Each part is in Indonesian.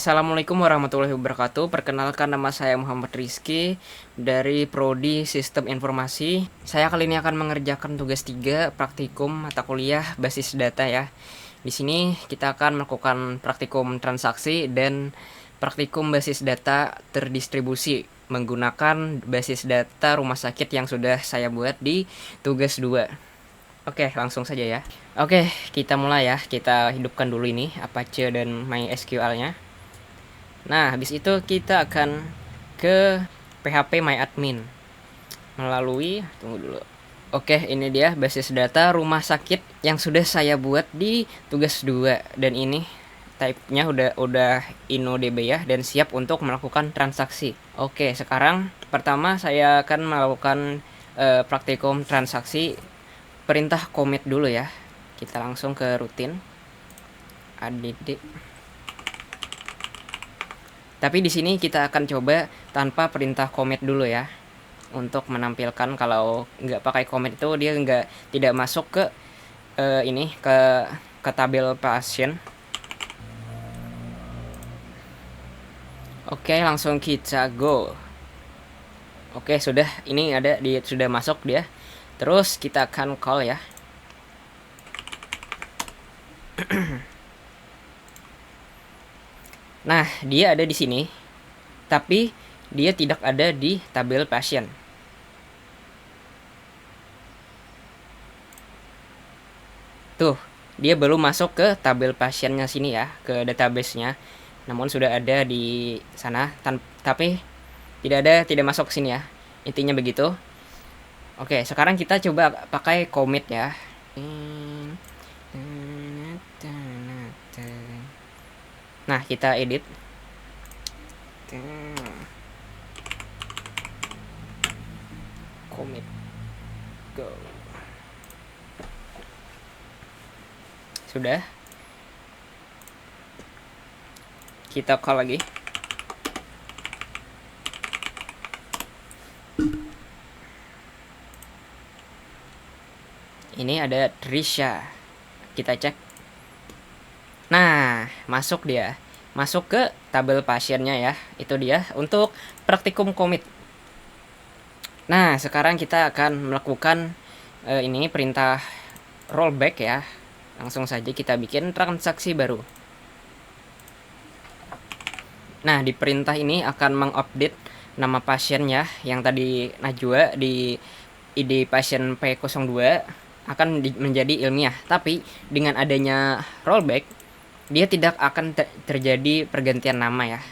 Assalamualaikum warahmatullahi wabarakatuh. Perkenalkan, nama saya Muhammad Rizky dari Prodi Sistem Informasi. Saya kali ini akan mengerjakan tugas 3 praktikum mata kuliah basis data ya. Di sini kita akan melakukan praktikum transaksi dan praktikum basis data terdistribusi menggunakan basis data rumah sakit yang sudah saya buat di tugas 2. Oke, langsung saja ya. Oke, kita mulai ya. Kita hidupkan dulu ini Apache dan MySQL-nya. Nah, habis itu kita akan ke PHP MyAdmin melalui, tunggu dulu. Oke, ini dia basis data rumah sakit yang sudah saya buat di tugas 2 dan ini type-nya udah InnoDB ya dan siap untuk melakukan transaksi. Oke, sekarang pertama saya akan melakukan praktikum transaksi perintah commit dulu ya. Kita langsung ke rutin add. Tapi di sini kita akan coba tanpa perintah commit dulu ya, untuk menampilkan kalau nggak pakai commit itu dia tidak masuk ke ke tabel pasien. Oke, langsung kita go. Oke, sudah, ini sudah masuk dia. Terus kita akan call ya. Nah, dia ada di sini, tapi dia tidak ada di tabel pasien. Tuh, dia belum masuk ke tabel pasiennya sini ya, ke database-nya. Namun sudah ada di sana, tapi tidak masuk ke sini ya. Intinya begitu. Oke, sekarang kita coba pakai commit ya. Nah, kita edit. Commit. Go. Sudah. Kita call lagi. Ini ada Trisha. Kita cek. Nah, masuk dia. Masuk ke tabel pasiennya ya. Itu dia untuk praktikum commit. Nah, sekarang kita akan melakukan ini perintah rollback ya. Langsung saja kita bikin transaksi baru. Nah, di perintah ini akan mengupdate nama pasien ya, yang tadi Najwa di ID pasien P02 akan menjadi ilmiah. Tapi dengan adanya rollback, dia tidak akan terjadi pergantian nama ya.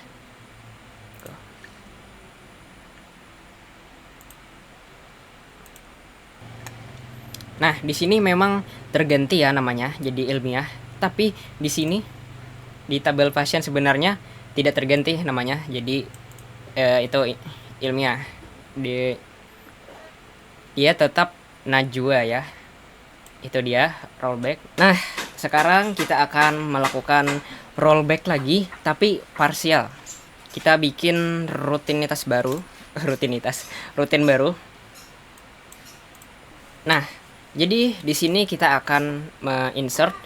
Nah, di sini memang terganti ya namanya jadi ilmiah, tapi di sini di tabel pasien sebenarnya tidak terganti namanya, jadi itu ilmiah. Dia tetap Najwa ya. Itu dia rollback. Nah, sekarang kita akan melakukan rollback lagi tapi parsial. Kita bikin rutinitas baru, rutin baru. Nah, jadi di sini kita akan insert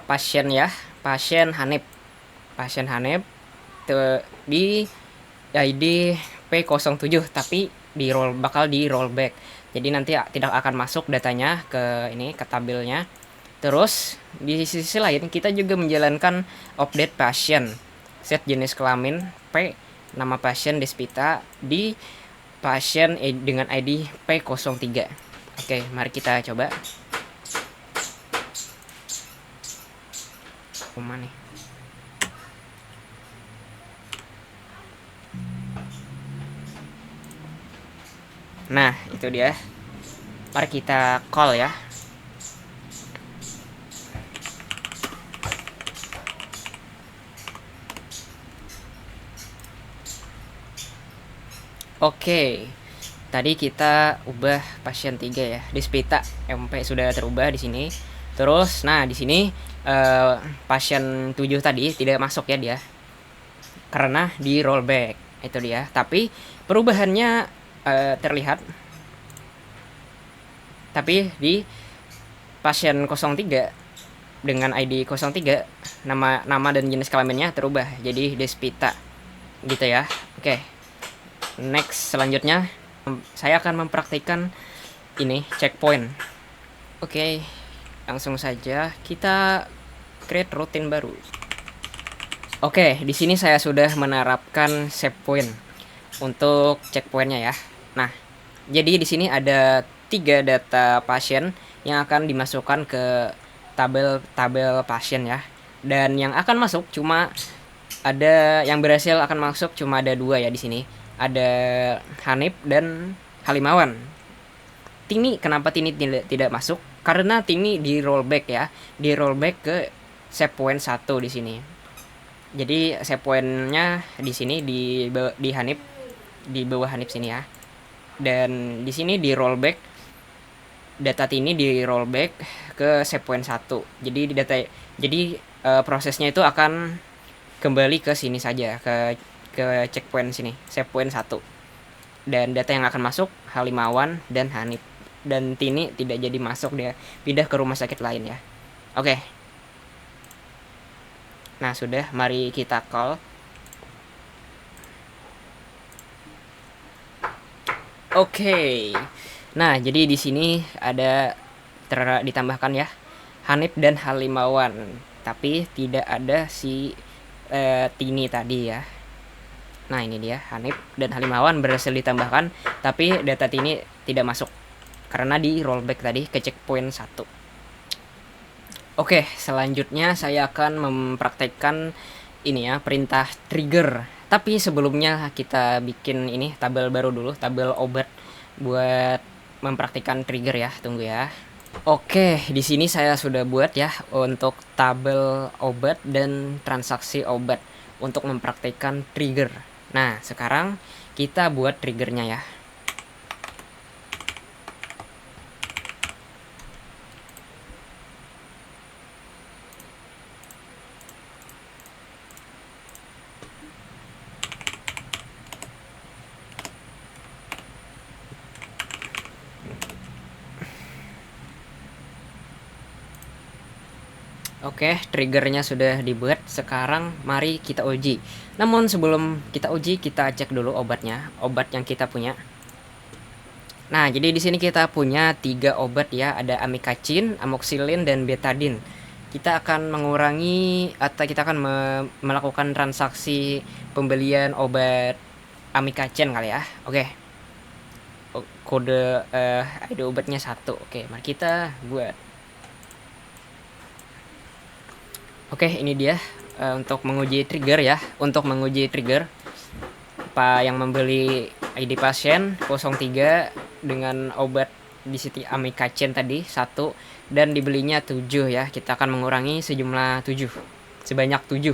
pasien ya, pasien Hanif di ID P07, tapi bakal di rollback. Jadi nanti tidak akan masuk datanya ke tabelnya. Terus di sisi lain kita juga menjalankan update pasien, set jenis kelamin P, nama pasien Despita di pasien dengan ID P03. Oke, mari kita coba. Mana nih? Nah, itu dia. Mari kita call ya. Oke. Tadi kita ubah pasien 3 ya. Despita MP sudah terubah di sini. Terus nah di sini pasien 7 tadi tidak masuk ya dia. Karena di rollback. Itu dia. Tapi perubahannya terlihat, tapi di pasien 03 dengan ID 03, nama dan jenis kelaminnya terubah jadi Despita gitu ya. Oke. Next, selanjutnya saya akan mempraktikkan ini checkpoint. Oke, langsung saja kita create routine baru. Oke, di sini saya sudah menerapkan save point untuk checkpointnya ya. Nah, jadi di sini ada 3 data pasien yang akan dimasukkan ke tabel pasien ya. Dan yang akan masuk cuma ada yang berhasil akan masuk cuma ada 2 ya di sini. Ada Hanif dan Halimawan. Tini, kenapa Tini tidak masuk? Karena Tini di rollback ya, di rollback ke save point 1 di sini. Jadi save pointnya di sini di Hanif, di bawah Hanif sini ya. Dan di sini di rollback data Tini di rollback ke save point 1. Jadi prosesnya itu akan kembali ke sini saja, ke checkpoint sini, save point 1. Dan data yang akan masuk Halimawan dan Hanif. Dan Tini tidak jadi masuk, dia pindah ke rumah sakit lain ya. Oke. Nah, sudah, mari kita call. Oke. Nah, jadi di sini ada ditambahkan ya Hanif dan Halimawan, tapi tidak ada si Tini tadi ya. Nah, ini dia Hanif dan Halimawan berhasil ditambahkan, tapi data Tini tidak masuk karena di rollback tadi ke checkpoint 1. Oke, selanjutnya saya akan mempraktekkan ini ya, perintah trigger. Tapi sebelumnya kita bikin ini tabel baru dulu, tabel obat buat mempraktikkan trigger ya. Tunggu ya. Oke, di sini saya sudah buat ya untuk tabel obat dan transaksi obat untuk mempraktikkan trigger. Nah, sekarang kita buat triggernya ya. Oke, triggernya sudah dibuat. Sekarang mari kita uji. Namun sebelum kita uji, kita cek dulu obatnya, obat yang kita punya. Nah, jadi di sini kita punya 3 obat ya, ada amikacin, amoxicillin, dan betadine. Kita akan mengurangi atau kita akan melakukan transaksi pembelian obat amikacin kali ya. Oke. Kode ID obatnya 1. Oke, mari kita buat. Oke, ini dia untuk menguji trigger ya. Untuk menguji trigger, Pak yang membeli ID pasien 03 dengan obat di sini amikacin tadi 1 dan dibelinya 7 ya. Kita akan mengurangi sejumlah 7. Sebanyak 7.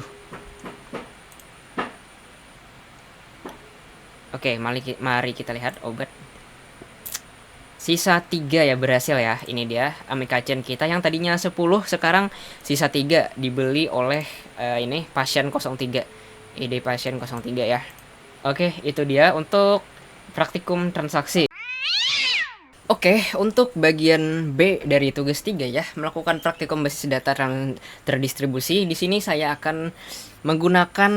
Oke, mari kita lihat obat. Sisa 3 ya berhasil ya. Ini dia amikacin kita yang tadinya 10, sekarang sisa 3 dibeli oleh ini pasien 03. ID pasien 03 ya. Oke, itu dia untuk praktikum transaksi. Oke, untuk bagian B dari tugas 3 ya, melakukan praktikum basis data terdistribusi. Di sini saya akan menggunakan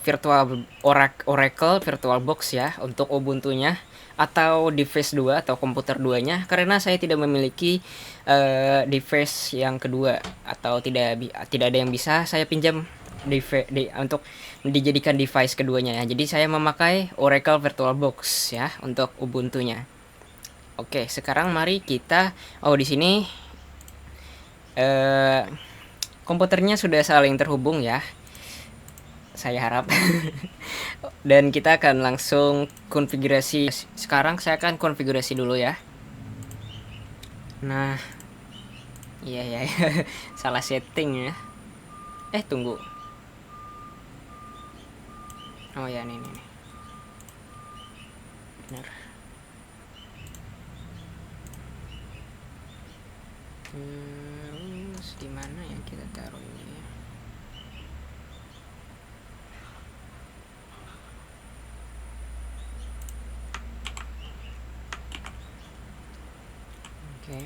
virtual Oracle VirtualBox ya untuk Ubuntu-nya atau device 2 atau komputer 2-nya, karena saya tidak memiliki device yang kedua atau tidak ada yang bisa saya pinjam untuk dijadikan device keduanya ya. Jadi saya memakai Oracle VirtualBox ya untuk Ubuntu-nya. Oke, sekarang mari kita di sini komputernya sudah saling terhubung ya. Saya harap. Dan kita akan langsung konfigurasi. Sekarang saya akan konfigurasi dulu ya. Nah, iya salah setting ya. Tunggu. Oh ya, nih. Benar. Terus di mana ya kita taruh ini ya? Oke.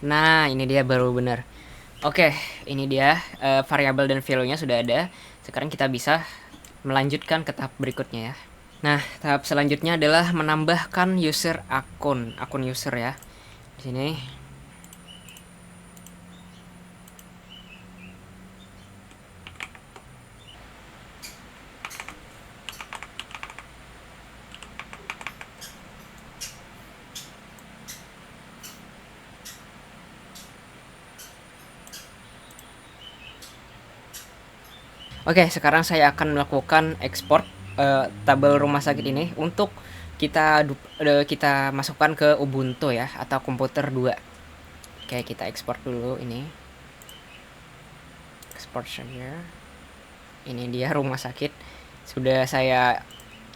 Nah, ini dia baru benar. Oke, ini dia variabel dan value-nya sudah ada. Sekarang kita bisa melanjutkan ke tahap berikutnya ya. Nah, tahap selanjutnya adalah menambahkan user akun user ya. Di sini. Oke, sekarang saya akan melakukan ekspor tabel rumah sakit ini untuk kita masukkan ke Ubuntu ya atau komputer 2. Oke, kita ekspor dulu ini. Export saja. Ini dia rumah sakit. Sudah saya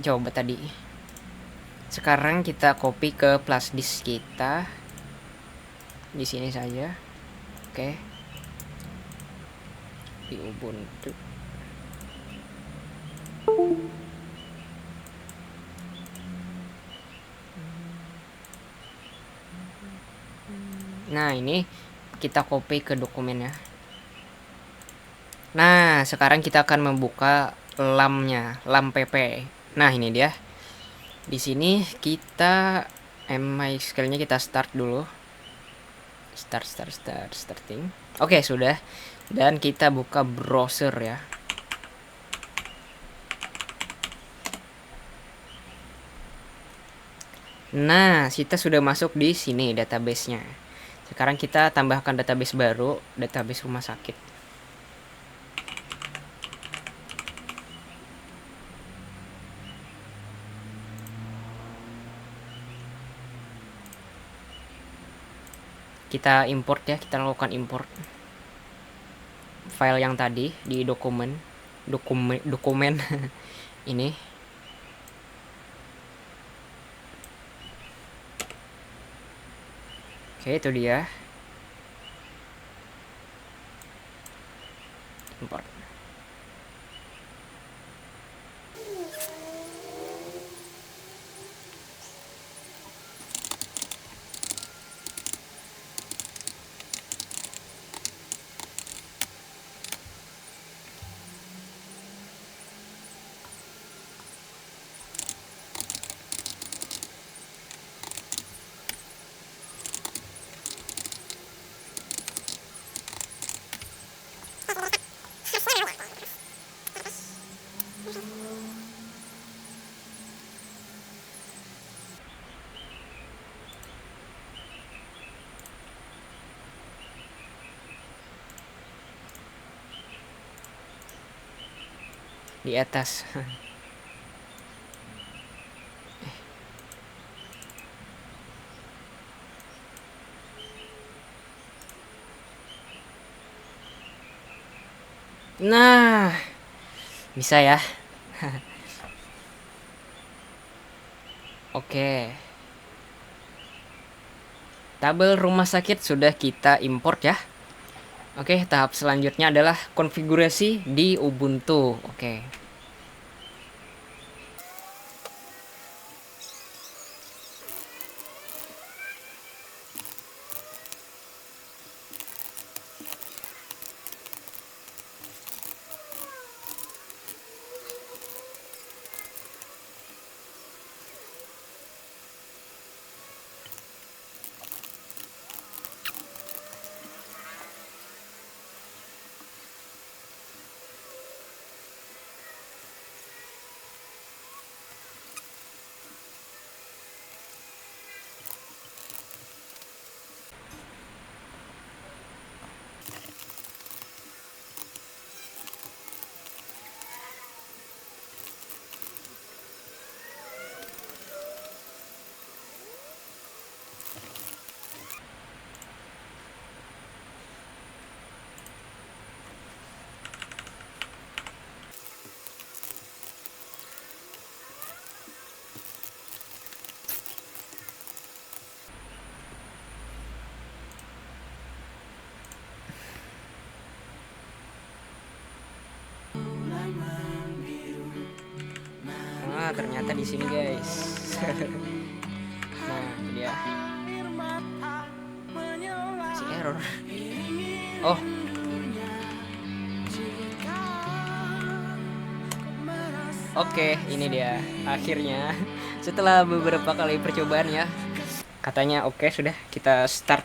coba tadi. Sekarang kita copy ke flash disk kita. Di sini saja. Oke. Di Ubuntu. Nah, ini kita copy ke dokumennya. Nah, sekarang kita akan membuka lamnya, lam pp. Nah, ini dia. Di sini kita MySQL-nya kita start dulu. Starting. Oke, sudah. Dan kita buka browser ya. Nah, kita sudah masuk di sini database-nya. Sekarang kita tambahkan database baru, database rumah sakit. Kita import ya, kita lakukan import file yang tadi di dokumen ini. Oke, itu dia. Import. Di atas. Nah, bisa ya. Oke. Tabel rumah sakit sudah kita import ya. Oke, tahap selanjutnya adalah konfigurasi di Ubuntu. Oke. Nah, ternyata di sini, guys. Nah, ini dia. error. Oh, oke, ini dia akhirnya setelah beberapa kali percobaan ya. Katanya oke, sudah kita start.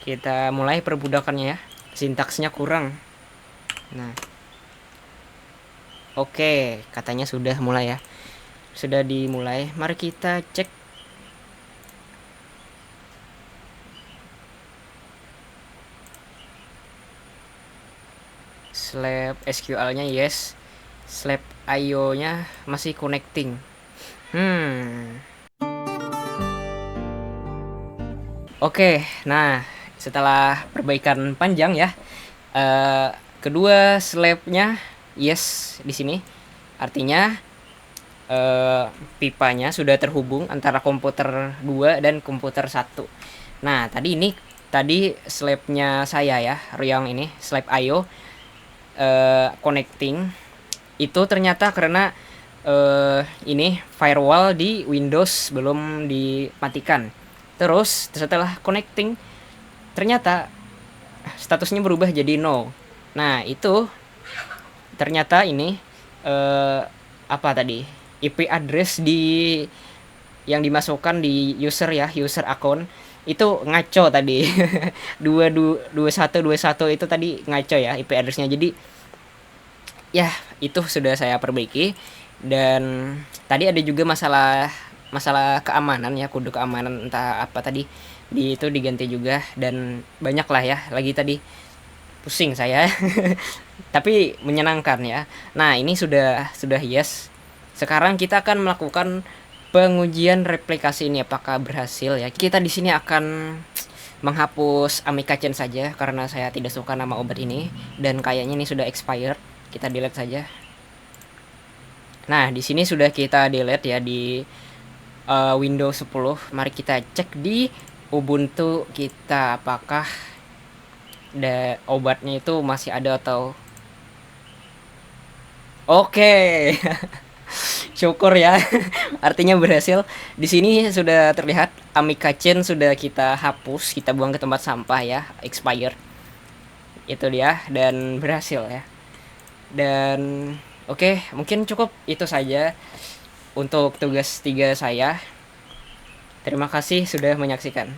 Kita mulai perbudakannya ya. Sintaksnya kurang. Nah. Oke, katanya sudah mulai ya. Sudah dimulai. Mari kita cek. Slab SQL-nya yes. Slab IO-nya masih connecting. Oke, nah setelah perbaikan panjang ya, kedua slabnya yes di sini. Artinya pipanya sudah terhubung antara komputer 2 dan komputer 1. Nah, tadi slabnya saya ya, yang ini slab IO connecting itu ternyata karena ini firewall di Windows belum dimatikan. Terus setelah connecting ternyata statusnya berubah jadi no. Nah, itu ternyata ini apa tadi? IP address yang dimasukkan di user ya, user account itu ngaco tadi. 2121 itu tadi ngaco ya IP addressnya. Jadi ya, itu sudah saya perbaiki. Dan tadi ada juga masalah keamanan ya, kode keamanan entah apa tadi itu diganti juga, dan banyak lah ya lagi tadi, pusing saya. Tapi menyenangkan ya. Nah, ini sudah yes. Sekarang kita akan melakukan pengujian replikasi ini apakah berhasil ya. Kita di sini akan menghapus Amica Chain saja karena saya tidak suka nama obat ini dan kayaknya ini sudah expired. Kita delete saja. Nah, di sini sudah kita delete ya di Windows 10. Mari kita cek di Ubuntu kita apakah obatnya itu masih ada atau oke. Syukur ya. Artinya berhasil. Di sini sudah terlihat Amica Chain sudah kita hapus, kita buang ke tempat sampah ya, expired. Itu dia dan berhasil ya. Dan oke, mungkin cukup itu saja untuk tugas 3 saya. Terima kasih sudah menyaksikan.